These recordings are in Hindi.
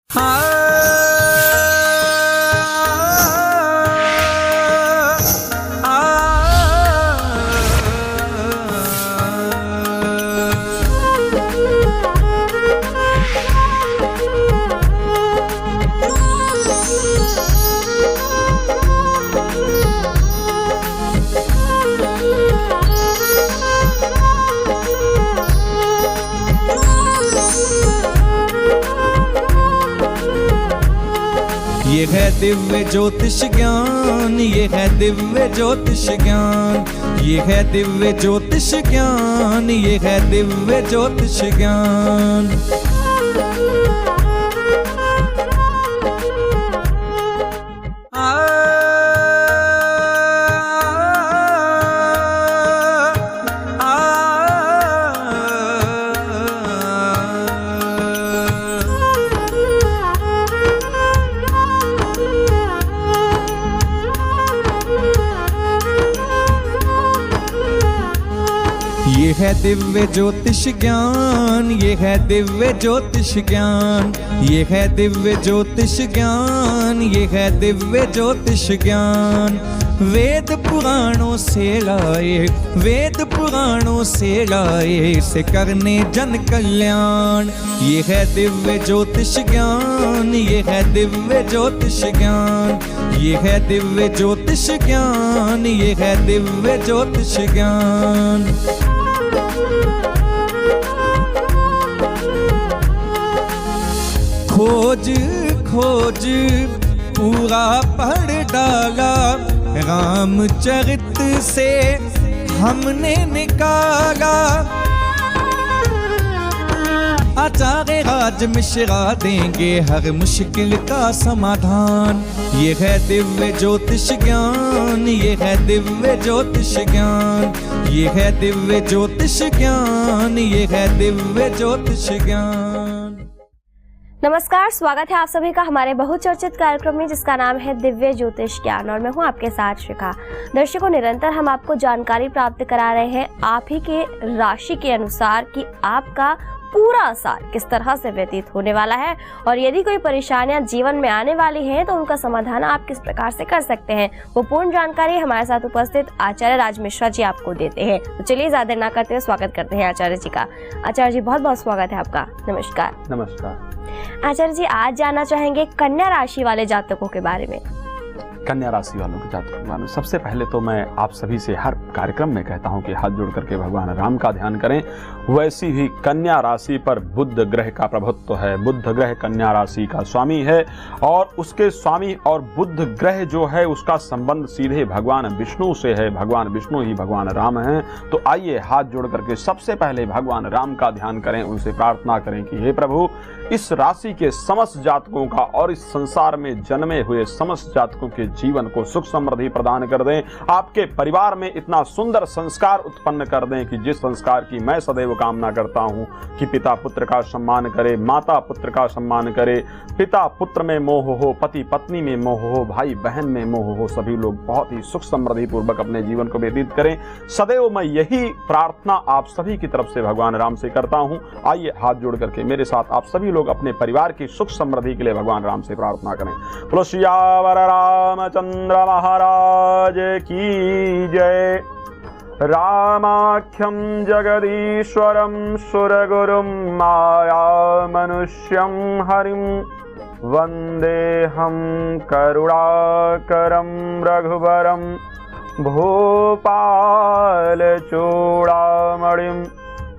ये है दिव्य ज्योतिष ज्ञान, ये है दिव्य ज्योतिष ज्ञान, ये है दिव्य ज्योतिष ज्ञान, ये है दिव्य ज्योतिष ज्ञान। ये है दिव्य ज्योतिष ज्ञान, ये है दिव्य ज्योतिष ज्ञान, ये है दिव्य ज्योतिष ज्ञान, ये है दिव्य ज्योतिष ज्ञान। वेद पुराणों से लाए, वेद पुराणों से लाए, इसे करने जन कल्याण। ये है दिव्य ज्योतिष ज्ञान, ये है दिव्य ज्योतिष ज्ञान, ये है दिव्य ज्योतिष ज्ञान, ये है दिव्य ज्योतिष ज्ञान। खोज खोज पूरा पढ़ डाला, रामचरित से हमने निकाला। आचार्य राज मिश्रा देंगे हर मुश्किल का समाधान। ये है दिव्य ज्योतिष ज्ञान, ये है दिव्य ज्योतिष ज्ञान, ये है दिव्य ज्योतिष ज्ञान, ये है दिव्य ज्योतिष ज्ञान। नमस्कार, स्वागत है आप सभी का हमारे बहुचर्चित कार्यक्रम में जिसका नाम है दिव्य ज्योतिष ज्ञान और मैं हूं आपके साथ शिखा। दर्शकों, निरंतर हम आपको जानकारी प्राप्त करा रहे हैं आप ही के राशि के अनुसार कि आपका पूरा साल किस तरह से व्यतीत होने वाला है और यदि कोई परेशानियां जीवन में आने वाली हैं तो उनका समाधान आप किस प्रकार से कर सकते हैं, वो पूर्ण जानकारी हमारे साथ उपस्थित आचार्य राज मिश्रा जी आपको देते हैं। तो चलिए ज्यादा ना करते हुए स्वागत करते हैं आचार्य जी का। आचार्य जी, बहुत बहुत स्वागत है आपका। नमस्कार। नमस्कार आचार्य जी, आज जानना चाहेंगे कन्या राशि वाले जातकों के बारे में। कन्या राशि वालों के जातकों के बारे में सबसे पहले तो मैं आप सभी से हर कार्यक्रम में कहता हूं कि हाथ जोड़ करके भगवान राम का ध्यान करें। वैसी ही कन्या राशि पर बुध ग्रह का प्रभुत्व है। बुध ग्रह कन्या राशि का स्वामी है और उसके स्वामी और बुध ग्रह जो है उसका संबंध सीधे भगवान विष्णु से है। भगवान विष्णु ही भगवान राम हैं। तो आइए हाथ जोड़ करके सबसे पहले भगवान राम का ध्यान करें, उनसे प्रार्थना करें कि हे प्रभु, इस राशि के समस्त जातकों का और इस संसार में जन्मे हुए समस्त जातकों के जीवन को सुख समृद्धि प्रदान कर दें। आपके परिवार में इतना सुंदर संस्कार उत्पन्न कर दें कि जिस संस्कार की मैं सदैव कामना करता हूं कि पिता पुत्र का सम्मान करे, माता पुत्र का सम्मान करे, पिता पुत्र में मोह हो, पति पत्नी में मोह हो, भाई बहन में मोह हो, सभी लोग बहुत ही सुख समृद्धि पूर्वक अपने जीवन को व्यतीत करें। सदैव मैं यही प्रार्थना आप सभी की तरफ से भगवान राम से करता हूं। आइए हाथ जोड़ करके मेरे साथ आप सभी लोग अपने परिवार की सुख समृद्धि के लिए भगवान राम से प्रार्थना करें। बोलो सियावर रामचंद्र महाराज की जय। रामाख्यं जगदीश्वरं सुरगुरुं माया मनुष्यं हरिं वन्देऽहं करुणाकरं रघुवरं भूपाल चूड़ामणिं।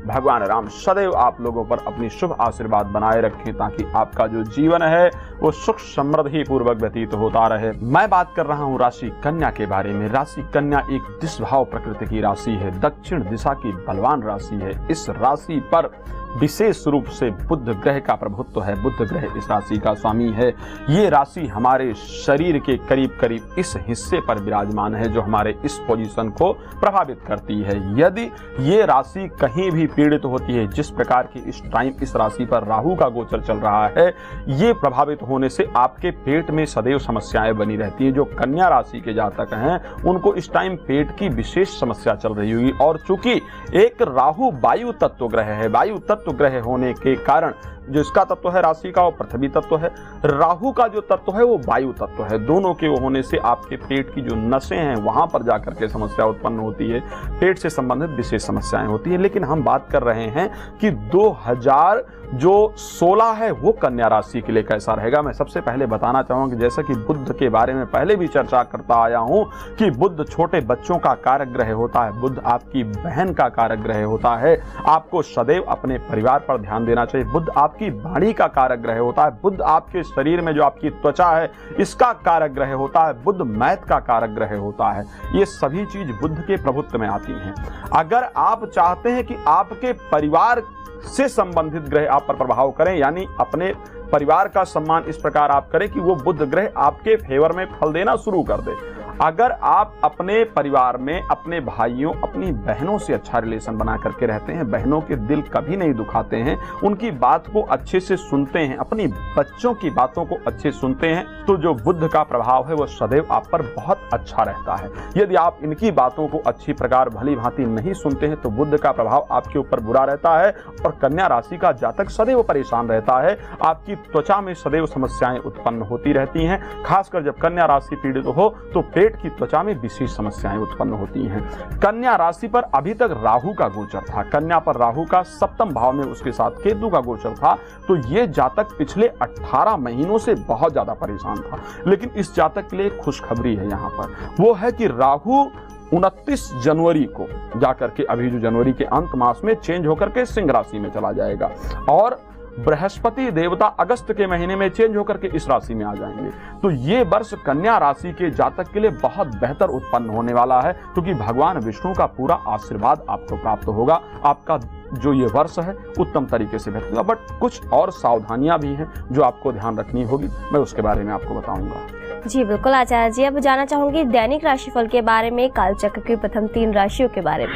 भगवान राम सदैव आप लोगों पर अपनी शुभ आशीर्वाद बनाए रखें ताकि आपका जो जीवन है वो सुख समृद्धि पूर्वक व्यतीत होता रहे। मैं बात कर रहा हूँ राशि कन्या के बारे में। राशि कन्या एक दिशाभाव प्रकृति की राशि है, दक्षिण दिशा की बलवान राशि है। इस राशि पर विशेष रूप से बुध ग्रह का प्रभुत्व है। बुध ग्रह इस राशि का स्वामी है। ये राशि हमारे शरीर के करीब करीब इस हिस्से पर विराजमान है जो हमारे इस पोजीशन को प्रभावित करती है। यदि ये राशि कहीं भी पीड़ित होती है, जिस प्रकार की इस टाइम इस राशि पर राहु का गोचर चल रहा है, ये प्रभावित होने से आपके पेट में सदैव समस्याएं बनी रहती है। जो कन्या राशि के जातक हैं उनको इस टाइम पेट की विशेष समस्या चल रही होगी। और चूंकि एक राहु वायु तत्व ग्रह है, वायु तत्व ग्रह होने के कारण जिसका तत्व है राशि का वो पृथ्वी तत्व है, राहु का जो तत्व है वो वायु तत्व है। दोनों के होने से आपके पेट की जो नसें हैं वहां पर जाकर के समस्या उत्पन्न होती है, पेट से संबंधित विशेष समस्याएं होती है। लेकिन हम बात कर रहे हैं कि 2016 है वो कन्या राशि के लिए कैसा रहेगा। मैं सबसे पहले बताना चाहूंगा कि जैसा कि बुध के बारे में पहले भी चर्चा करता आया हूं कि बुध छोटे बच्चों का कारक ग्रह होता है, बुध आपकी बहन का कारक ग्रह होता है। आपको सदैव अपने परिवार पर ध्यान देना चाहिए। बुध आपकी वाणी का कारक ग्रह होता है, बुध आपके शरीर में जो आपकी त्वचा है इसका कारक ग्रह होता है, बुध मैथ का कारक ग्रह होता है। ये सभी चीज बुध के प्रभुत्व में आती हैं। अगर आप चाहते हैं कि आपके परिवार से संबंधित ग्रह आप पर प्रभाव करें, यानी अपने परिवार का सम्मान इस प्रकार आप करें कि वो बुध ग्रह आपके फेवर में फल देना शुरू कर दे। अगर आप अपने परिवार में अपने भाइयों अपनी बहनों से अच्छा रिलेशन बना करके रहते हैं, बहनों के दिल कभी नहीं दुखाते हैं, उनकी बात को अच्छे से सुनते हैं, अपनी बच्चों की बातों को अच्छे सुनते हैं, तो जो बुध का प्रभाव है वो सदैव आप पर बहुत अच्छा रहता है। यदि आप इनकी बातों को अच्छी प्रकार भली भांति नहीं सुनते हैं तो बुध का प्रभाव आपके ऊपर बुरा रहता है और कन्या राशि का जातक सदैव परेशान रहता है। आपकी त्वचा में सदैव समस्याएं उत्पन्न होती रहती हैं। खासकर जब कन्या राशि पीड़ित हो तो पेट की त्वचा में विशेष समस्याएं उत्पन्न होती हैं। कन्या राशि पर अभी तक राहु का गोचर था, कन्या पर राहु का सप्तम भाव में उसके साथ केतु का गोचर था, तो ये जातक पिछले 18 महीनों से बहुत ज्यादा परेशान था। लेकिन इस जातक के लिए खुशखबरी है यहाँ पर, वो है कि राहु 29 जनवरी को जाकर के अभी जो जनवरी के अंत मास में चेंज होकर के सिंह राशि में चला जाएगा और बृहस्पति देवता अगस्त के महीने में चेंज होकर के इस राशि में आ जाएंगे। तो ये वर्ष कन्या राशि के जातक के लिए बहुत बेहतर उत्पन्न होने वाला है, क्योंकि भगवान विष्णु का पूरा आशीर्वाद आपको प्राप्त होगा। आपका जो ये वर्ष है उत्तम तरीके से बेहतर होगा। बट कुछ और सावधानियां भी हैं जो आपको ध्यान रखनी होगी, मैं उसके बारे में आपको बताऊंगा। जी बिल्कुल आचार्य जी, अब जानना चाहूंगी दैनिक राशिफल के बारे में, कालचक्र की प्रथम 3 राशियों के बारे में।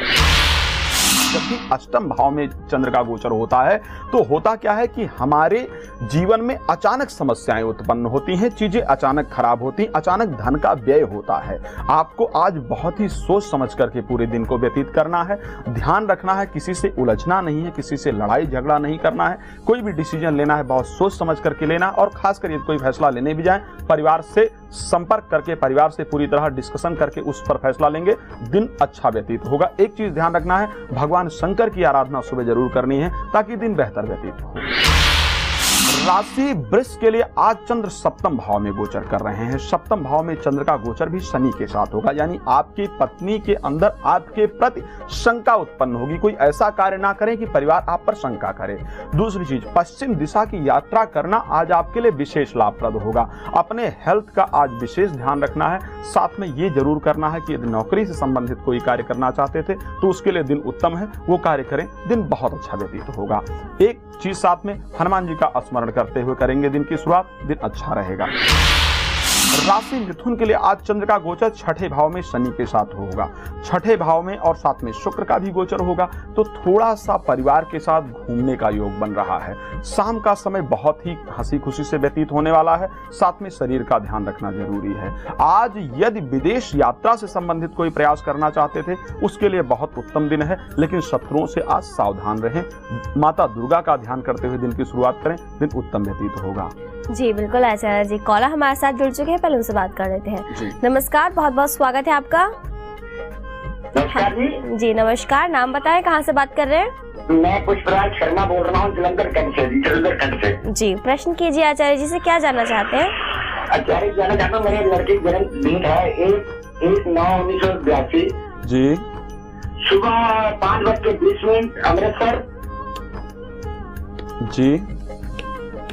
जब भी अष्टम भाव में चंद्र का गोचर होता है तो होता क्या है कि हमारे जीवन में अचानक समस्याएं उत्पन्न होती हैं, चीजें अचानक खराब होती, अचानक धन का व्यय होता है। आपको आज बहुत ही सोच समझ करके पूरे दिन को व्यतीत करना है। ध्यान रखना है किसी से उलझना नहीं है, किसी से लड़ाई झगड़ा नहीं करना है। कोई भी डिसीजन लेना है बहुत सोच समझ करके लेना, और खासकर यदि कोई फैसला लेने भी जाए परिवार से संपर्क करके, परिवार से पूरी तरह डिस्कशन करके उस पर फैसला लेंगे, दिन अच्छा व्यतीत होगा। एक चीज ध्यान रखना है, भगवान शंकर की आराधना सुबह जरूर करनी है ताकि दिन बेहतर व्यतीत हो। राशि वृष के लिए आज चंद्र सप्तम भाव में गोचर कर रहे हैं। सप्तम भाव में चंद्र का गोचर भी शनि के साथ होगा, यानी आपकी पत्नी के अंदर आपके प्रति शंका उत्पन्न होगी। कोई ऐसा कार्य ना करें कि परिवार आप पर शंका करे। दूसरी चीज, पश्चिम दिशा की यात्रा करना आज आपके लिए विशेष लाभप्रद होगा। अपने हेल्थ का आज विशेष ध्यान रखना है। साथ में ये जरूर करना है कि यदि नौकरी से संबंधित कोई कार्य करना चाहते थे तो उसके लिए दिन उत्तम है, वो कार्य करें, दिन बहुत अच्छा व्यतीत होगा। एक चीज साथ में, हनुमान जी का स्मरण करते हुए करेंगे दिन की शुरुआत, दिन अच्छा रहेगा। राशि मिथुन के लिए आज चंद्र का गोचर छठे भाव में शनि के साथ होगा, छठे भाव में, और साथ में शुक्र का भी गोचर होगा। तो थोड़ा सा परिवार के साथ घूमने का योग बन रहा है। शाम का समय बहुत ही हंसी खुशी से व्यतीत होने वाला है। साथ में शरीर का ध्यान रखना जरूरी है। आज यदि विदेश यात्रा से संबंधित कोई प्रयास करना चाहते थे उसके लिए बहुत उत्तम दिन है, लेकिन शत्रुओं से आज सावधान रहें। माता दुर्गा का ध्यान करते हुए दिन की शुरुआत करें, दिन उत्तम व्यतीत होगा। जी बिल्कुल आचार्य जी, कॉलर हमारे साथ जुड़ चुके हैं, पहले उनसे बात कर लेते हैं। नमस्कार, बहुत बहुत स्वागत है आपका। नमस्कार जी। जी नमस्कार, नाम बताएं, कहाँ से बात कर रहे हैं? मैं पुष्पराज शर्मा बोल रहा हूँ, जलंधर खंड से। जी प्रश्न कीजिए आचार्य जी से, क्या जानना चाहते हैं? आचार्य जानना चाहता हूँ, मेरे लड़के की जन्म दिन है 1/9/1982 जी, सुबह 5:20 अमृतसर जी।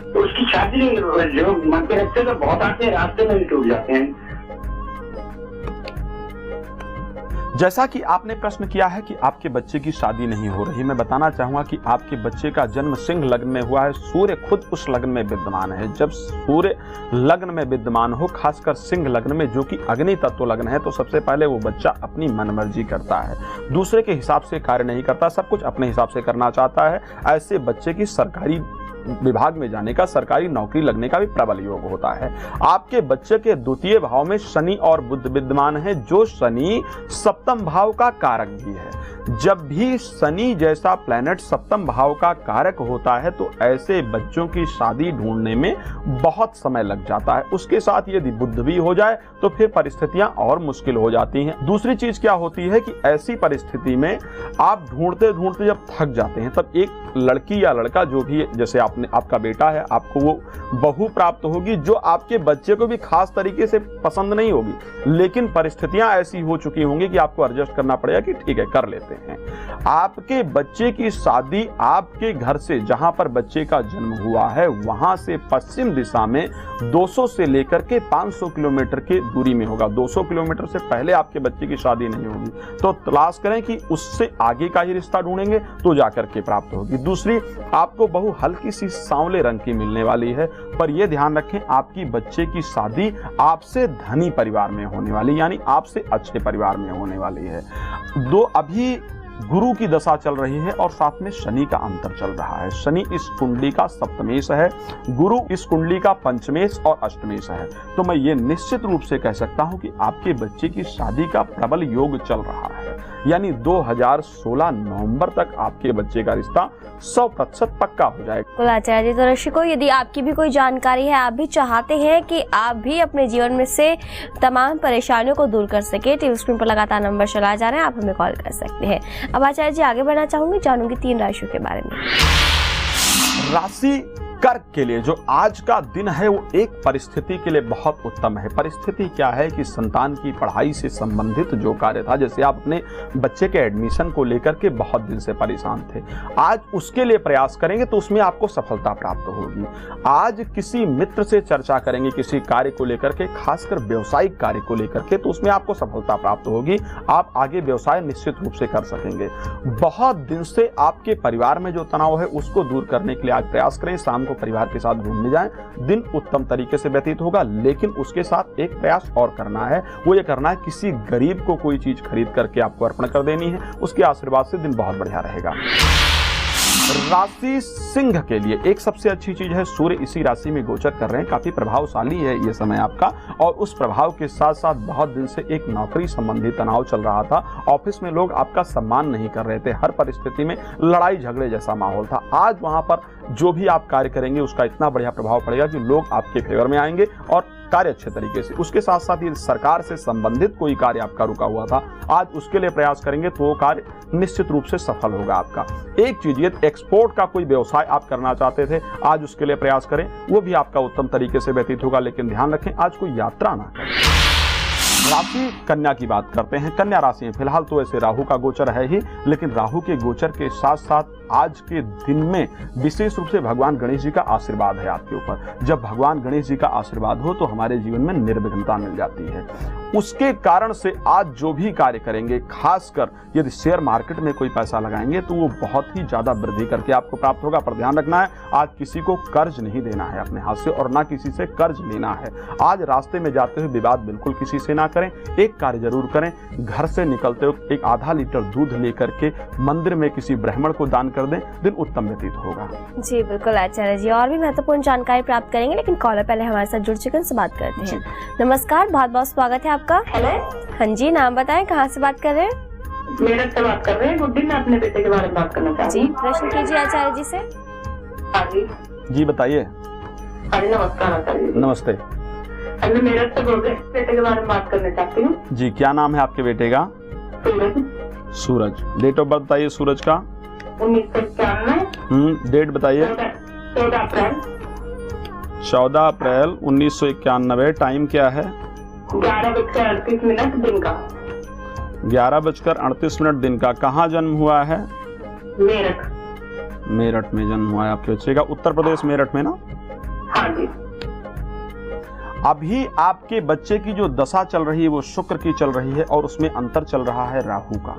तो उसकी शादी जो मन के रखते तो बहुत आते हैं, रास्ते में भी टूट जाते हैं। जैसा कि आपने प्रश्न किया है कि आपके बच्चे की शादी नहीं हो रही, मैं बताना चाहूंगा कि आपके बच्चे का जन्म सिंह लग्न में हुआ है। सूर्य खुद उस लग्न में विद्यमान है। जब सूर्य लग्न में विद्यमान हो, खासकर सिंह लग्न में जो कि अग्नि तत्व लग्न है, तो सबसे पहले वो बच्चा अपनी मनमर्जी करता है, दूसरे के हिसाब से कार्य नहीं करता, सब कुछ अपने हिसाब से करना चाहता है। ऐसे बच्चे की सरकारी विभाग में जाने का, सरकारी नौकरी लगने का भी प्रबल योग होता है। आपके बच्चे के द्वितीय भाव में शनि और बुध विद्यमान है, जो शनि सप्तम भाव का कारक भी है। जब भी शनि जैसा प्लैनेट सप्तम भाव का कारक होता है तो ऐसे बच्चों की शादी ढूंढने में बहुत समय लग जाता है। उसके साथ यदि बुध भी हो जाए तो फिर परिस्थितियां और मुश्किल हो जाती हैं। दूसरी चीज क्या होती है कि ऐसी परिस्थिति में आप ढूंढते ढूंढते जब थक जाते हैं तब एक लड़की या लड़का जो भी, जैसे आपका बेटा है, आपको वो बहू प्राप्त होगी जो आपके बच्चे को भी खास तरीके से पसंद नहीं होगी, लेकिन परिस्थितियां ऐसी हो चुकी होंगी कि आपको एडजस्ट करना पड़ेगा कि ठीक है कर लेते हैं। आपके बच्चे की शादी आपके घर से, जहां पर बच्चे का जन्म हुआ है, वहां से पश्चिम दिशा में 200 से लेकर के 500 किलोमीटर की दूरी में होगा। 200 किलोमीटर से पहले आपके बच्चे की शादी नहीं होगी, तो तलाश करें कि उससे आगे का ही रिश्ता ढूंढेंगे तो जाकर के प्राप्त होगी। दूसरी, आपको बहु हल्की सी सांवले रंग की मिलने वाली है, पर यह ध्यान रखें आपकी बच्चे की शादी आपसे धनी परिवार में होने वाली, यानी आपसे अच्छे परिवार में होने वाली है। अभी गुरु की दशा चल रही है और साथ में शनि का अंतर चल रहा है। शनि इस कुंडली का सप्तमेश है, गुरु इस कुंडली का पंचमेश और अष्टमेश है। तो मैं ये निश्चित रूप से कह सकता हूं कि आपके बच्चे की शादी का प्रबल योग चल रहा है, यानी 2016 नवंबर तक आपके बच्चे का रिश्ता 100% पक्का हो जाएगा। आचार्य जी, तो दर्शकों, यदि आपकी भी कोई जानकारी है, आप भी चाहते हैं कि आप भी अपने जीवन में से तमाम परेशानियों को दूर कर सके, टीवी स्क्रीन पर लगातार नंबर चला जा रहे हैं, आप हमें कॉल कर सकते हैं। अब आचार्य जी आगे बढ़ना चाहूंगी, जानूंगी 3 राशियों के बारे में। राशि कर्क के लिए जो आज का दिन है वो एक परिस्थिति के लिए बहुत उत्तम है। परिस्थिति क्या है कि संतान की पढ़ाई से संबंधित जो कार्य था, जैसे आप अपने बच्चे के एडमिशन को लेकर के बहुत दिन से परेशान थे, आज उसके लिए प्रयास करेंगे तो उसमें आपको सफलता प्राप्त होगी। आज किसी मित्र से चर्चा करेंगे किसी कार्य को लेकर के, खासकर व्यवसायिक कार्य को लेकर के, तो उसमें आपको सफलता प्राप्त होगी। आप आगे व्यवसाय निश्चित रूप से कर सकेंगे। बहुत दिन से आपके परिवार में जो तनाव है उसको दूर करने के लिए आज प्रयास करें। शाम परिवार के साथ घूमने जाएं, दिन उत्तम तरीके से व्यतीत होगा। लेकिन उसके साथ एक प्रयास और करना है, वो ये करना है किसी गरीब को कोई चीज खरीद करके आपको अर्पण कर देनी है। उसके आशीर्वाद से दिन बहुत बढ़िया रहेगा। राशि सिंह के लिए एक सबसे अच्छी चीज है, सूर्य इसी राशि में गोचर कर रहे हैं, काफी प्रभावशाली है ये समय आपका। और उस प्रभाव के साथ साथ बहुत दिन से एक नौकरी संबंधी तनाव चल रहा था, ऑफिस में लोग आपका सम्मान नहीं कर रहे थे, हर परिस्थिति में लड़ाई झगड़े जैसा माहौल था। आज वहां पर जो भी आप कार्य करेंगे उसका इतना बढ़िया प्रभाव पड़ेगा कि लोग आपके फेवर में आएंगे और कार्य अच्छे तरीके से। उसके साथ साथ ये सरकार से संबंधित कोई कार्य आपका रुका हुआ था, आज उसके लिए प्रयास करेंगे तो वो कार्य निश्चित रूप से सफल होगा आपका। एक चीज, ये एक्सपोर्ट का कोई व्यवसाय आप करना चाहते थे, आज उसके लिए प्रयास करें, वो भी आपका उत्तम तरीके से व्यतीत होगा। लेकिन ध्यान रखें आज कोई यात्रा ना करें। राशि कन्या की बात करते हैं। कन्या राशि में फिलहाल तो ऐसे राहु का गोचर है ही, लेकिन राहु के गोचर के साथ साथ आज के दिन में विशेष रूप से भगवान गणेश जी का आशीर्वाद है आपके ऊपर। जब भगवान गणेश जी का आशीर्वाद हो तो हमारे जीवन में निर्विघ्नता मिल जाती है। उसके कारण से आज जो भी कार्य करेंगे, खासकर यदि शेयर मार्केट में कोई पैसा लगाएंगे तो वो बहुत ही ज्यादा वृद्धि करके आपको प्राप्त होगा। पर ध्यान रखना है आज किसी को कर्ज नहीं देना है अपने हाथ से, और ना किसी से कर्ज लेना है। आज रास्ते में जाते हुए विवाद बिल्कुल किसी से ना करें। एक कार्य जरूर करें, घर से निकलते हुए एक आधा लीटर दूध लेकर के मंदिर में किसी ब्राह्मण को दान कर दें, दिन उत्तम व्यतीत होगा। जी बिल्कुल आचार्य जी, और भी महत्वपूर्ण जानकारी प्राप्त करेंगे, लेकिन कॉलर पहले हमारे साथ जुड़ चुके हैं, उनसे बात करते हैं। नमस्कार, बहुत बहुत स्वागत है आपका। हेलो, हाँ जी, नाम बताएं, कहाँ से बात कर रहे हैं? मेरठ से बात कर रहे हैं। गुड्डी, मैं अपने बेटे के बारे में बात करना चाहती जी, हूँ। प्रश्न कीजिए आचार्य जी से। हाँ जी, जी बताइए। हाँ जी, नमस्कार आचार्य जी। नमस्ते मैं मेरठ से बोल रहे हैं, बेटे के बारे में बात करना चाहती हूँ। जी, क्या नाम है आपके बेटे का? सूरज। सूरज। डेट ऑफ बर्थ बताइए सूरज का। 1991। डेट बताइए। 14 अप्रैल। 14 अप्रैल 1991। टाइम क्या है? 11:38 दिन का। 11:38 दिन का। कहाँ जन्म हुआ है? मेरठ। मेरठ में जन्म हुआ है आपके बच्चे का। उत्तर प्रदेश, मेरठ में ना? हाँ जी। अभी आपके बच्चे की जो दशा चल रही है वो शुक्र की चल रही है, और उसमें अंतर चल रहा है राहु का।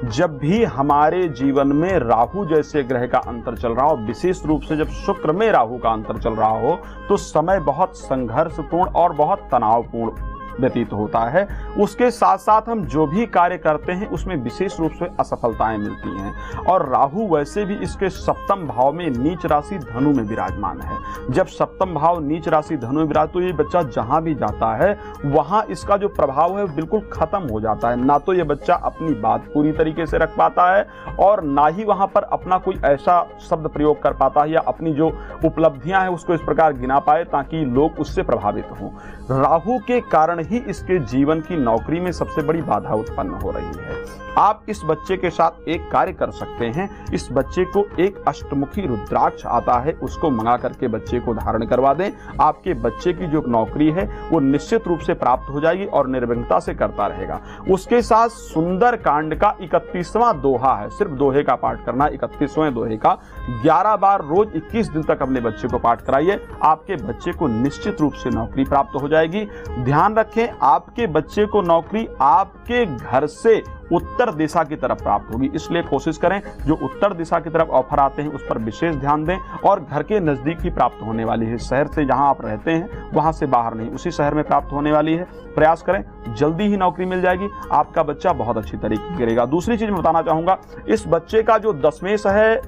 जब भी हमारे जीवन में राहु जैसे ग्रह का अंतर चल रहा हो, विशेष रूप से जब शुक्र में राहु का अंतर चल रहा हो, तो समय बहुत संघर्षपूर्ण और बहुत तनावपूर्ण व्यतीत होता है। उसके साथ साथ हम जो भी कार्य करते हैं उसमें विशेष रूप से असफलताएं मिलती हैं। और राहु वैसे भी इसके सप्तम भाव में नीच राशि धनु में विराजमान है। जब सप्तम भाव नीच राशि धनु में विराज, तो ये बच्चा जहां भी जाता है वहां इसका जो प्रभाव है बिल्कुल खत्म हो जाता है। ना तो ये बच्चा अपनी बात पूरी तरीके से रख पाता है और ना ही वहां पर अपना कोई ऐसा शब्द प्रयोग कर पाता है या अपनी जो उपलब्धियां हैं उसको इस प्रकार गिना पाए ताकि लोग उससे प्रभावित हों। राहु के कारण ही इसके जीवन की नौकरी में सबसे बड़ी बाधा उत्पन्न हो रही है। आप इस बच्चे के साथ एक कार्य कर सकते हैं। इस बच्चे को एक अष्टमुखी रुद्राक्ष आता है, उसको मंगा करके बच्चे को धारण करवा दें। आपके बच्चे की जो नौकरी है वो निश्चित रूप से प्राप्त हो जाएगी और निर्विघ्नता से करता रहेगा। उसके साथ सुंदर कांड का 31वां दोहा है, सिर्फ दोहे का पाठ करना, 31वें दोहे का 11 बार रोज 21 दिन तक अपने बच्चे को पाठ कराइए। आपके बच्चे को निश्चित रूप से नौकरी प्राप्त हो जाएगी। ध्यान रखें, आपके बच्चे को नौकरी आपके घर से उत्तर दिशा की तरफ प्राप्त होगी, इसलिए कोशिश करें जो उत्तर दिशा की तरफ ऑफर आते हैं उस पर विशेष ध्यान दें। और घर के नजदीक ही प्राप्त होने वाली है, शहर से जहां आप रहते हैं वहां से बाहर नहीं, उसी शहर में प्राप्त होने वाली है। प्रयास करें, जल्दी ही नौकरी मिल जाएगी। आपका बच्चा बहुत अच्छी तरीके करेगा। दूसरी चीज मैं बताना चाहूंगा, इस बच्चे का जो दशमेश है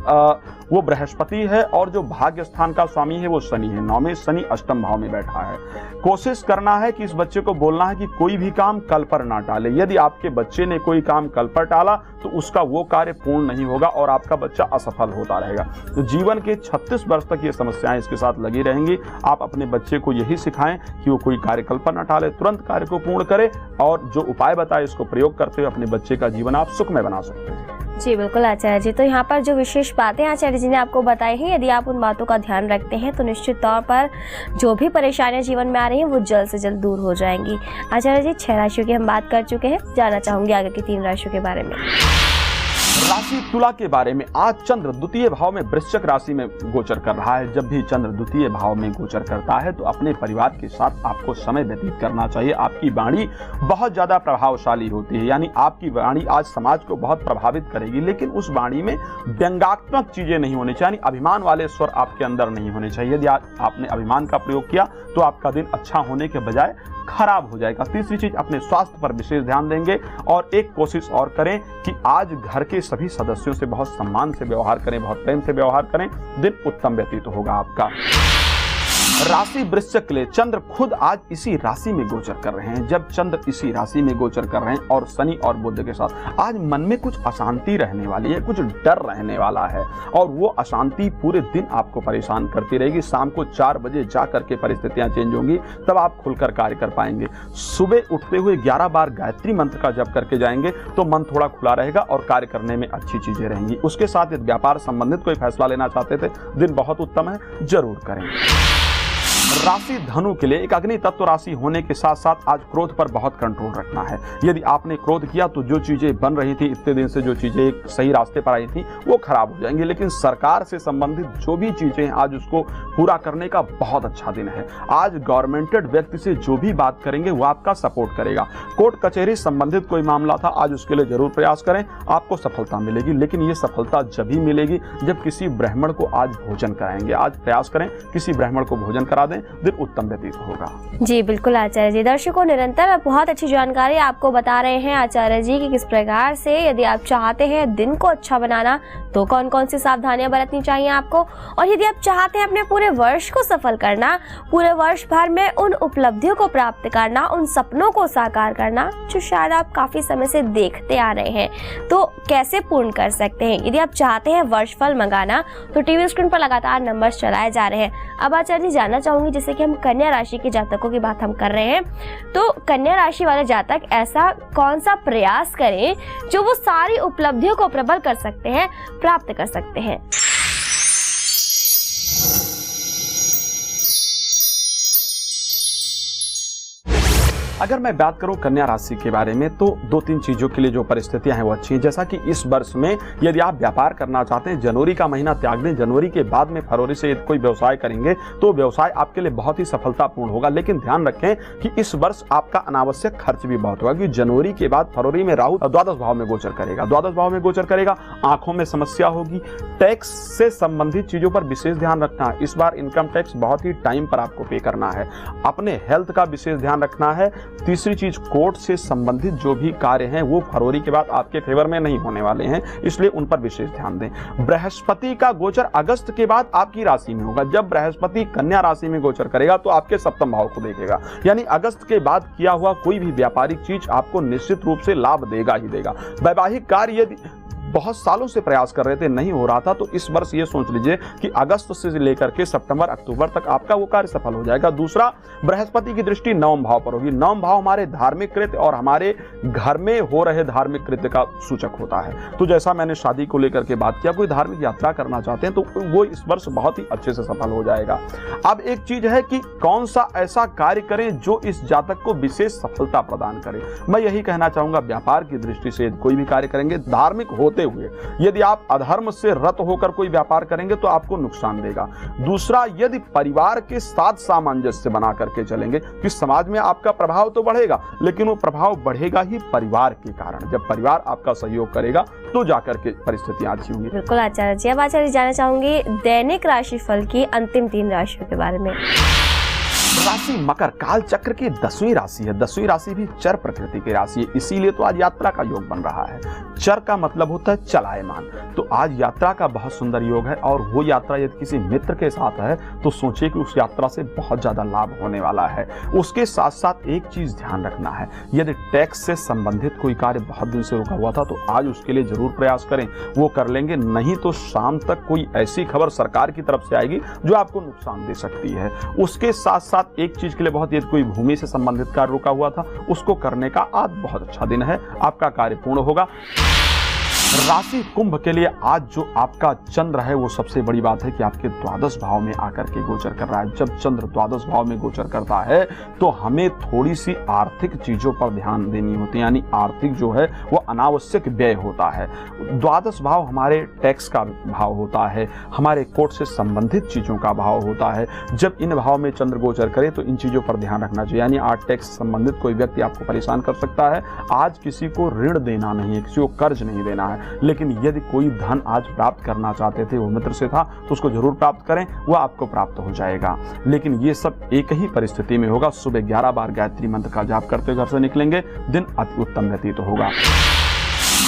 वो बृहस्पति है और जो भाग्य स्थान का स्वामी है वो शनि है। नौमें शनि अष्टम भाव में बैठा है। कोशिश करना है कि इस बच्चे को बोलना है कि कोई भी काम कल पर ना टाले। यदि आपके बच्चे ने कोई काम कल पर टाला तो उसका वो कार्य पूर्ण नहीं होगा और आपका बच्चा असफल होता रहेगा। तो जीवन के 36 वर्ष तक ये समस्याएं इसके साथ लगी रहेंगी। आप अपने बच्चे को यही सिखाएं कि वो कोई कार्य कल पर ना टाले, तुरंत कार्य को पूर्ण करे और जो उपाय बताए इसको प्रयोग करते हुए अपने बच्चे का जीवन आप सुखमय बना सकते हैं। जी बिल्कुल आचार्य जी, तो यहाँ पर जो विशेष बातें आचार्य जी ने आपको बताई हैं, यदि आप उन बातों का ध्यान रखते हैं तो निश्चित तौर पर जो भी परेशानियां जीवन में आ रही हैं वो जल्द से जल्द दूर हो जाएंगी। आचार्य जी, 6 राशियों की हम बात कर चुके हैं, जानना चाहूंगी आगे की 3 राशियों के बारे में। राशि तुला के बारे में, आज चंद्र द्वितीय भाव में वृश्चिक राशि में गोचर कर रहा है। जब भी चंद्र द्वितीय भाव में गोचर करता है तो अपने परिवार के साथ आपको समय व्यतीत करना चाहिए। आपकी वाणी बहुत ज्यादा प्रभावशाली होती है, यानी आपकी वाणी आज समाज को बहुत प्रभावित करेगी, लेकिन उस वाणी में व्यंग्यात्मक चीजें नहीं होनी चाहिए, अभिमान वाले स्वर आपके अंदर नहीं होने चाहिए। यदि आपने अभिमान का प्रयोग किया तो आपका दिन अच्छा होने के बजाय खराब हो जाएगा। तीसरी चीज, अपने स्वास्थ्य पर विशेष ध्यान देंगे और एक कोशिश और करें कि आज घर के सभी सदस्यों से बहुत सम्मान से व्यवहार करें, बहुत प्रेम से व्यवहार करें। दिन उत्तम व्यतीत होगा आपका। राशि वृश्चिक के लिए चंद्र खुद आज इसी राशि में गोचर कर रहे हैं। जब चंद्र इसी राशि में गोचर कर रहे हैं और शनि और बुध के साथ, आज मन में कुछ अशांति रहने वाली है, कुछ डर रहने वाला है और वो अशांति पूरे दिन आपको परेशान करती रहेगी। शाम को 4 बजे जा करके परिस्थितियां चेंज होंगी, तब आप खुलकर कार्य कर पाएंगे। सुबह उठते हुए 11 बार गायत्री मंत्र का जप करके जाएंगे तो मन थोड़ा खुला रहेगा और कार्य करने में अच्छी चीजें रहेंगी। उसके साथ यदि व्यापार संबंधित कोई फैसला लेना चाहते थे, दिन बहुत उत्तम है, जरूर करें। राशि धनु के लिए एक अग्नि तत्व राशि होने के साथ साथ आज क्रोध पर बहुत कंट्रोल रखना है। यदि आपने क्रोध किया तो जो चीजें बन रही थी इतने दिन से, जो चीजें एक सही रास्ते पर आई थी वो खराब हो जाएंगी। लेकिन सरकार से संबंधित जो भी चीजें आज उसको पूरा करने का बहुत अच्छा दिन है। आज गवर्नमेंटेड व्यक्ति से जो भी बात करेंगे वो आपका सपोर्ट करेगा। कोर्ट कचहरी संबंधित कोई मामला था, आज उसके लिए जरूर प्रयास करें, आपको सफलता मिलेगी। लेकिन ये सफलता जब ही मिलेगी जब किसी ब्राह्मण को आज भोजन कराएंगे। आज प्रयास करें किसी ब्राह्मण को भोजन करा दें, दिन उत्तम व्यतीत होगा। जी बिल्कुल आचार्य जी, दर्शकों निरंतर बहुत अच्छी जानकारी आपको बता रहे हैं आचार्य जी कि किस प्रकार से यदि आप चाहते हैं दिन को अच्छा बनाना तो कौन कौन सी सावधानियां बरतनी चाहिए आपको, और यदि आप चाहते हैं अपने पूरे वर्ष को सफल करना, पूरे वर्ष भर में उन उपलब्धियों को प्राप्त करना, उन सपनों को साकार करना जो शायद आप काफी समय से देखते आ रहे हैं, तो कैसे पूर्ण कर सकते हैं। यदि आप चाहते हैं वर्षफल मंगाना तो टीवी स्क्रीन पर लगातार नंबर्स चलाए जा रहे हैं। अब आचार्य जी जानना चाहूंगी, जैसे कि हम कन्या राशि के जातकों की बात हम कर रहे हैं, तो कन्या राशि वाले जातक ऐसा कौन सा प्रयास करें जो वो सारी उपलब्धियों को प्रबल कर सकते हैं, प्राप्त कर सकते हैं। अगर मैं बात करूं कन्या राशि के बारे में तो 2-3 चीजों के लिए जो परिस्थितियां हैं वो अच्छी हैं। जैसा कि इस वर्ष में यदि आप व्यापार करना चाहते हैं, जनवरी का महीना त्याग दें, जनवरी के बाद में फरवरी से यदि कोई व्यवसाय करेंगे तो व्यवसाय आपके लिए बहुत ही सफलतापूर्ण होगा। लेकिन ध्यान रखें कि इस वर्ष आपका अनावश्यक खर्च भी बहुत होगा, क्योंकि जनवरी के बाद फरवरी में राहु द्वादश भाव में गोचर करेगा। द्वादश भाव में गोचर करेगा, आंखों में समस्या होगी। टैक्स से संबंधित चीजों पर विशेष ध्यान रखना है। इस बार इनकम टैक्स बहुत ही टाइम पर आपको पे करना है। अपने हेल्थ का विशेष ध्यान रखना है। तीसरी चीज, कोर्ट से संबंधित जो भी कार्य हैं वो फरवरी के बाद आपके फेवर में नहीं होने वाले हैं, इसलिए उन पर विशेष ध्यान दें। बृहस्पति का गोचर अगस्त के बाद आपकी राशि में होगा। जब बृहस्पति कन्या राशि में गोचर करेगा तो आपके सप्तम भाव को देखेगा, यानी अगस्त के बाद किया हुआ कोई भी व्यापारिक चीज आपको निश्चित रूप से लाभ देगा ही देगा। वैवाहिक कार्य यदि बहुत सालों से प्रयास कर रहे थे, नहीं हो रहा था, तो इस वर्ष ये सोच लीजिए कि अगस्त से लेकर के सितंबर अक्टूबर तक आपका वो कार्य सफल हो जाएगा। दूसरा, बृहस्पति की दृष्टि नवम भाव पर होगी। नवम भाव हमारे धार्मिक कृत्य और हमारे घर में हो रहे धार्मिक कृत्य का सूचक होता है। तो जैसा मैंने शादी को लेकर के बात किया, कोई धार्मिक यात्रा करना चाहते हैं तो वो इस वर्ष बहुत ही अच्छे से सफल हो जाएगा। अब एक चीज है कि कौन सा ऐसा कार्य करें जो इस जातक को विशेष सफलता प्रदान करे। मैं यही कहना चाहूंगा, व्यापार की दृष्टि से कोई भी कार्य करेंगे धार्मिक होते हुए, यदि आप अधर्म से रत होकर कोई व्यापार करेंगे तो आपको नुकसान देगा। दूसरा, यदि परिवार के साथ सामंजस्य बना करके चलेंगे कि समाज में आपका प्रभाव तो बढ़ेगा, लेकिन वो प्रभाव बढ़ेगा ही परिवार के कारण। जब परिवार आपका सहयोग करेगा तो जाकर के परिस्थितियां अच्छी होंगी। बिल्कुल आचार्य जी। अब आचार्य जानना चाहूंगी दैनिक राशिफल की अंतिम 3 राशियों के बारे में। राशि मकर काल चक्र की 10वीं राशि है। 10वीं राशि भी चर प्रकृति की राशि है, इसीलिए तो आज यात्रा का योग बन रहा है। चर का मतलब होता है चलायमान, तो आज यात्रा का बहुत सुंदर योग है। और वो यात्रा यदि किसी मित्र के साथ है तो सोचिए कि उस यात्रा से बहुत ज्यादा लाभ होने वाला है। उसके साथ साथ एक चीज ध्यान रखना है, यदि टैक्स से संबंधित कोई कार्य बहुत दिन से रुका हुआ था तो आज उसके लिए जरूर प्रयास करें, वो कर लेंगे। नहीं तो शाम तक कोई ऐसी खबर सरकार की तरफ से आएगी जो आपको नुकसान दे सकती है। उसके साथ साथ एक चीज के लिए बहुत, यदि कोई भूमि से संबंधित कार्य रुका हुआ था उसको करने का आज बहुत अच्छा दिन है, आपका कार्य पूर्ण होगा। राशि कुंभ के लिए आज जो आपका चंद्र है वो सबसे बड़ी बात है कि आपके द्वादश भाव में आकर के गोचर कर रहा है। जब चंद्र द्वादश भाव में गोचर करता है तो हमें थोड़ी सी आर्थिक चीजों पर ध्यान देनी होती है, यानी आर्थिक जो है वो अनावश्यक व्यय होता है। द्वादश भाव हमारे टैक्स का भाव होता है, हमारे कोर्ट से संबंधित चीजों का भाव होता है। जब इन भाव में चंद्र गोचर करे तो इन चीजों पर ध्यान रखना चाहिए, यानी आज टैक्स से संबंधित कोई व्यक्ति आपको परेशान कर सकता है। आज किसी को ऋण देना नहीं है, किसी को कर्ज नहीं देना है, लेकिन यदि कोई धन आज प्राप्त करना चाहते थे, वो मित्र से था, तो उसको जरूर प्राप्त करें, वो आपको प्राप्त हो जाएगा। लेकिन ये सब एक ही परिस्थिति में होगा, सुबह 11 बार गायत्री मंत्र का जाप करते हुए घर से निकलेंगे, दिन अति उत्तम व्यतीत होगा।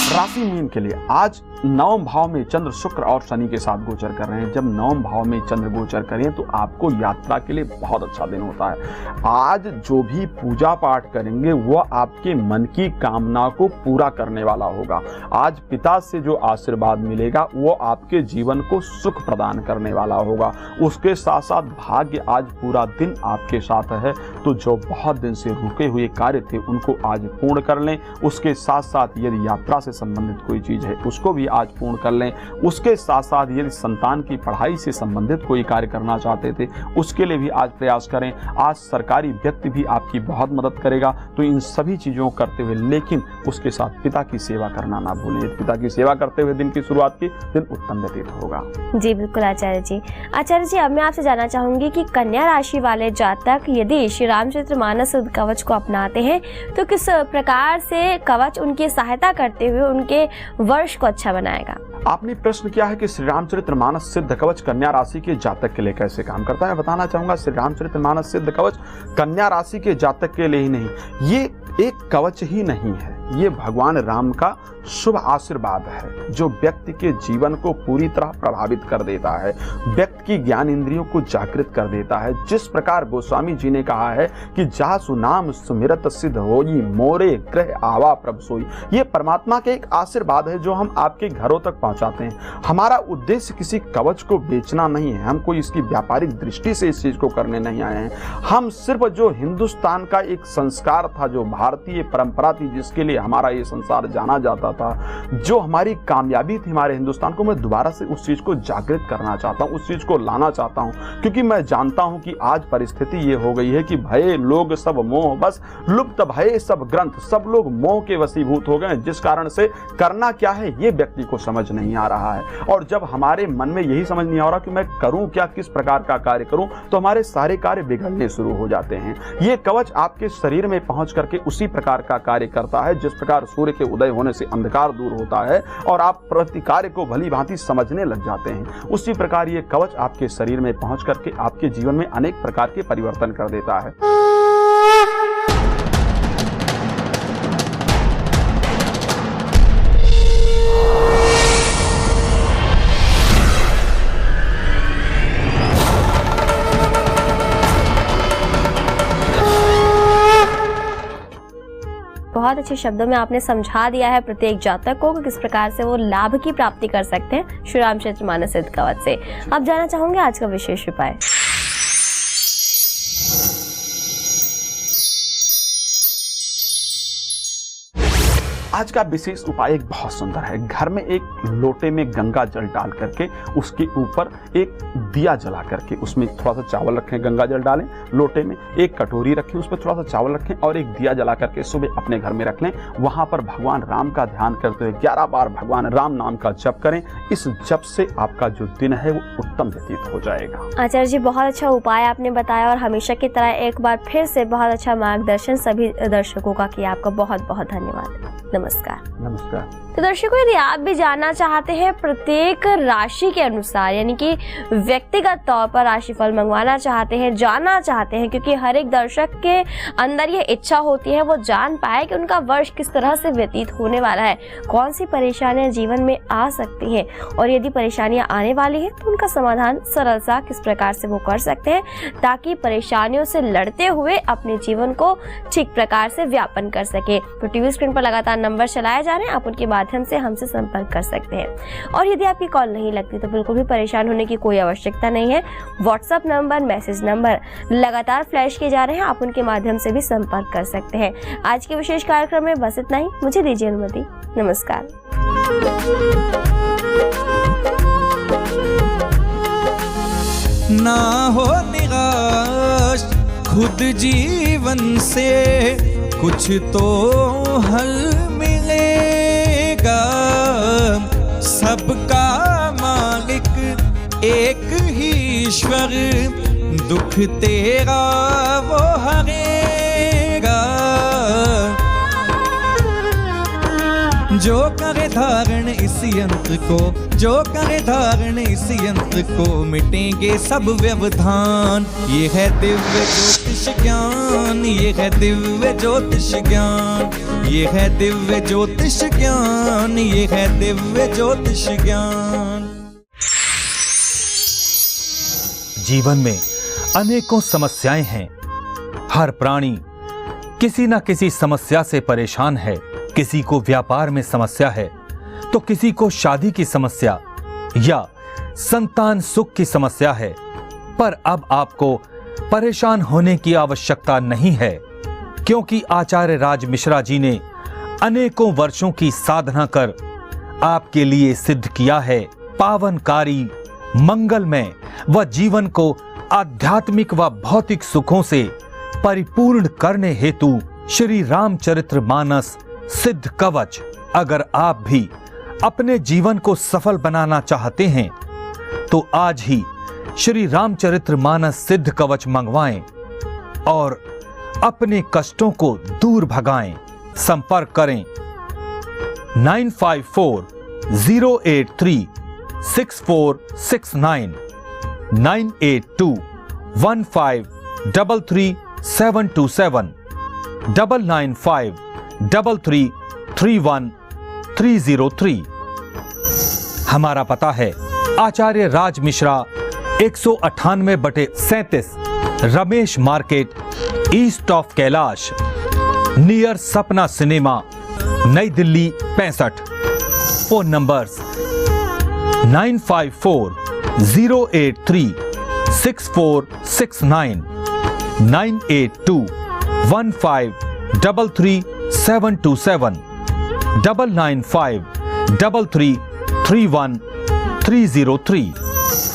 राशि मीन के लिए आज नवम भाव में चंद्र शुक्र और शनि के साथ गोचर कर रहे हैं। जब नवम भाव में चंद्र गोचर करें तो आपको यात्रा के लिए बहुत अच्छा दिन होता है। आज जो भी पूजा पाठ करेंगे वो आपके मन की कामना को पूरा करने वाला होगा। आज पिता से जो आशीर्वाद मिलेगा वो आपके जीवन को सुख प्रदान करने वाला होगा। उसके साथ साथ भाग्य आज पूरा दिन आपके साथ है, तो जो बहुत दिन से रुके हुए कार्य थे उनको आज पूर्ण कर लें। उसके साथ साथ यदि यात्रा से संबंधित कोई चीज है उसको भी आज पूर्ण कर लें। उसके साथ साथ यदि संतान की पढ़ाई से संबंधित कोई कार्य करना चाहते थे उसके लिए भी आज प्रयास करें। आज सरकारी व्यक्ति भी आपकी बहुत मदद करेगा, तो इन सभी चीजों को करते हुए, लेकिन उसके साथ पिता की सेवा करना ना भूलें। पिता की सेवा करते हुए दिन की शुरुआत की, दिन उत्तम व्यतीत होगा। जी बिल्कुल आचार्य जी। आचार्य जी, अब मैं आपसे जानना चाहूंगी कि कन्या राशि वाले जातक यदि श्री रामचरितमानस कवच को अपनाते हैं तो किस प्रकार से कवच उनकी सहायता करते हुए उनके वर्ष को अच्छा बनाएगा। आपने प्रश्न किया है कि श्री रामचरितमानस सिद्ध कवच कन्या राशि के जातक के लिए कैसे काम करता है। बताना चाहूंगा, श्री रामचरितमानस सिद्ध कवच कन्या राशि के जातक के लिए ही नहीं, ये एक कवच ही नहीं है, ये भगवान राम का शुभ आशीर्वाद है जो व्यक्ति के जीवन को पूरी तरह प्रभावित कर देता है, व्यक्ति की ज्ञान इंद्रियों को जागृत कर देता है। जिस प्रकार गोस्वामी जी ने कहा है कि जासु नाम सुमिरत सिद्ध होई मोरे ग्रह आवा प्रभ सोई, ये परमात्मा के एक आशीर्वाद है जो हम आपके घरों तक पहुंचाते हैं। हमारा उद्देश्य किसी कवच को बेचना नहीं है, हम कोई इसकी व्यापारिक दृष्टि से इस चीज को करने नहीं आए हैं। हम सिर्फ जो हिंदुस्तान का एक संस्कार था, जो भारतीय परंपरा थी, जिसके लिए हमारा ये संसार जाना जाता था, जो हमारी कामयाबी थी हमारे हिंदुस्तान को, मैं दोबारा से उस चीज को जागृत करना चाहता हूं, उस चीज को लाना चाहता हूं। क्योंकि मैं जानता हूं कि आज परिस्थिति ये हो गई है कि भय लोग सब मोह बस, लुप्त भय सब ग्रंथ, सब लोग मोह के वशीभूत हो गए, जिस कारण से करना क्या है ये व्यक्ति को समझ नहीं आ रहा है। और जब हमारे मन में यही समझ नहीं आ रहा कि मैं करूं क्या, किस प्रकार का कार्य करूं, तो हमारे सारे कार्य बिगड़ने शुरू हो जाते हैं। ये कवच आपके शरीर में पहुंच करके उसी प्रकार का कार्य करता है जिस प्रकार सूर्य के उदय होने से अंधकार दूर होता है और आप प्रति कार्य को भली भांति समझने लग जाते हैं। उसी प्रकार ये कवच आपके शरीर में पहुंच करके आपके जीवन में अनेक प्रकार के परिवर्तन कर देता है। बहुत अच्छे शब्दों में आपने समझा दिया है प्रत्येक जातक को कि किस प्रकार से वो लाभ की प्राप्ति कर सकते हैं श्री रामचरित मानस सिद्ध कवच से। अब जानना चाहूंगे आज का विशेष उपाय। आज का विशेष उपाय एक बहुत सुंदर है। घर में एक लोटे में गंगा जल डाल करके उसके ऊपर एक दिया जला करके उसमें थोड़ा सा चावल रखें, गंगा जल डालें लोटे में, एक कटोरी रखें उसमें थोड़ा सा चावल रखें और एक दिया जला करके सुबह अपने घर में रख लें। वहां पर भगवान राम का ध्यान करते हुए 11 बार भगवान राम नाम का जप करें। इस जप से आपका जो दिन है वो उत्तम व्यतीत हो जाएगा। आचार्य जी, बहुत अच्छा उपाय आपने बताया और हमेशा की तरह एक बार फिर से बहुत अच्छा मार्गदर्शन सभी दर्शकों का किया। आपका बहुत बहुत धन्यवाद। नमस्कार। नमस्कार। तो दर्शकों, यदि आप भी जानना चाहते हैं प्रत्येक राशि के अनुसार, यानी कि व्यक्तिगत तौर पर राशिफल मंगवाना चाहते हैं, जानना चाहते हैं, क्योंकि हर एक दर्शक के अंदर ये इच्छा होती है वो जान पाए कि उनका वर्ष किस तरह से व्यतीत होने वाला है, कौन सी परेशानियां जीवन में आ सकती हैं और यदि परेशानियां आने वाली है तो उनका समाधान सरल सा किस प्रकार से वो कर सकते हैं, ताकि परेशानियों से लड़ते हुए अपने जीवन को ठीक प्रकार से व्यापन कर सके। तो टीवी स्क्रीन पर लगातार नंबर चलाए जा रहे हैं, आप उनके माध्यम से हमसे संपर्क कर सकते हैं। और यदि आपकी कॉल नहीं लगती तो बिल्कुल भी परेशान होने की कोई आवश्यकता नहीं है। व्हाट्सएप नंबर, मैसेज नंबर लगातार फ्लैश किए जा रहे हैं, आप उनके माध्यम से भी संपर्क कर सकते हैं। आज के विशेष कार्यक्रम में बस इतना ही। मुझे दीजिए अनुमति। नमस्कार। ना हो निराश खुद जीवन से, कुछ तो हल मिलेगा। सबका मालिक एक ही ईश्वर, दुख तेरा वो हरेगा। जो करे धारण इस यंत्र को, जो करे धारण इस यंत्र को, मिटेंगे सब व्यवधान। ये है दिव्य ज्योतिष ज्ञान, ये है दिव्य ज्योतिष ज्ञान, ये है दिव्य ज्योतिष ज्ञान, ये है दिव्य ज्योतिष ज्ञान। जीवन में अनेकों समस्याएं हैं। हर प्राणी किसी न किसी समस्या से परेशान है। किसी को व्यापार में समस्या है तो किसी को शादी की समस्या या संतान सुख की समस्या है। पर अब आपको परेशान होने की आवश्यकता नहीं है, क्योंकि आचार्य राज मिश्रा जी ने अनेकों वर्षों की साधना कर आपके लिए सिद्ध किया है पावनकारी, मंगलमय व जीवन को आध्यात्मिक व भौतिक सुखों से परिपूर्ण करने हेतु श्री रामचरित्र मानस सिद्ध कवच। अगर आप भी अपने जीवन को सफल बनाना चाहते हैं तो आज ही श्री रामचरित्र मानस सिद्ध कवच मंगवाएं और अपने कष्टों को दूर भगाएं। संपर्क करें 9540836469, 9821533727, 9953331303। हमारा पता है Acharya Raj Mishra 198/37 Ramesh market, east of Kailash, near Sapna cinema, New Delhi 65। Phone numbers 9540836469, 9821533727, 9953331303।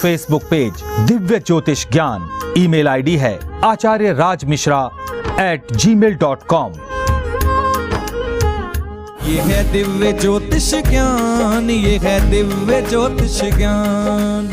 Facebook page Divya Jyotish ज्ञान। ईमेल आईडी है acharya-rajmishra@gmail.com। ये है दिव्य ज्योतिष ज्ञान, ये है दिव्य ज्योतिष ज्ञान।